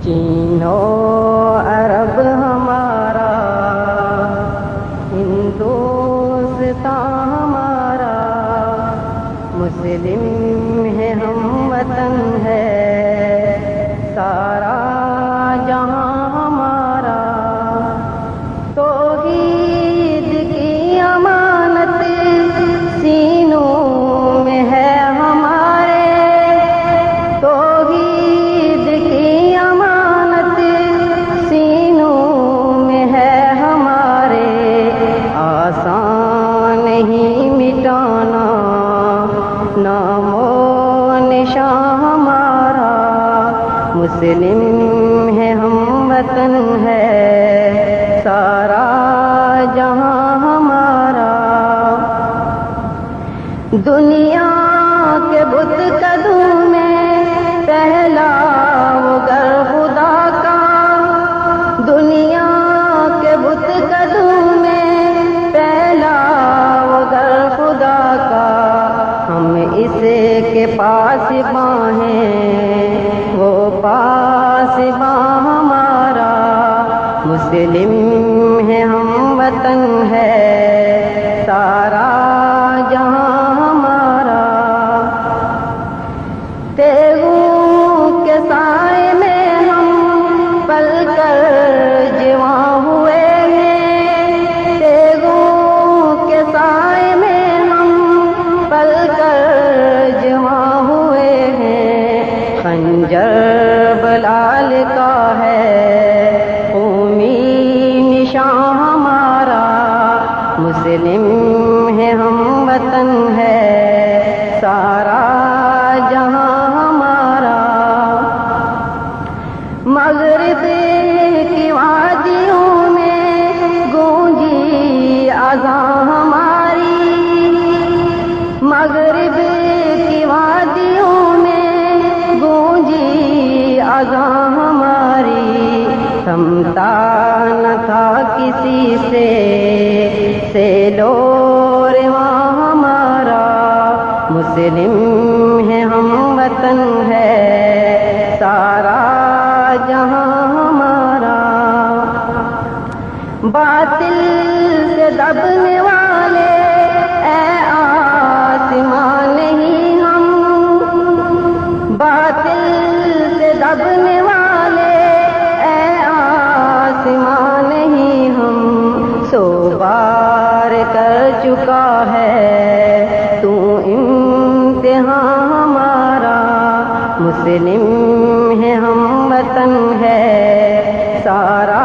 چین و عرب ہمارا، ہندوستان ہمارا، مسلم ہے ہم وطن ہے سارا جہاں ہمارا، توحید کی امانت سینوں میں ہے ہمارے، توحید کی امانت سینوں میں ہے ہمارے، آسان نہیں مٹانا نام و نشان ہمارا، مسلم ہے ہم وطن ہے سارا جہاں ہمارا، دنیا کے بت قدوں میں پہلا وہ گھر خدا کا، دنیا کے بت قدوں میں پہلا وہ گھر خدا کا، ہم اس کے پاس ہیں وہ پاس ہمارا، مسلم ہے ہم وطن ہے سارا جہاں ہمارا، تیغوں کے سائے میں ہم پل کر جواں ہوئے ہیں، تیغوں کے سائے میں ہم پل کر جواں ہوئے ہیں، خنجر بلال کا ہے قومی نشان ہمارا، مسلم ہے ہم وطن ہے سارا جہاں ہمارا، مغرب کی وادیوں میں گونجی اذان ہماری، مغرب کی وادیوں میں گونجی اذان ہماری، تھمتا نہ تھا کسی سے لو رواں ہمارا، مسلم ہے ہم وطن ہے سارا جہاں ہمارا، باطل سے دبنے والے اے آسمان نہیں ہم، باطل سے دبنے والے اے آسمان نہیں ہم، سو بار کر چکا ہے تو امتحان ہمارا، مسلم ہے ہم وطن ہے سارا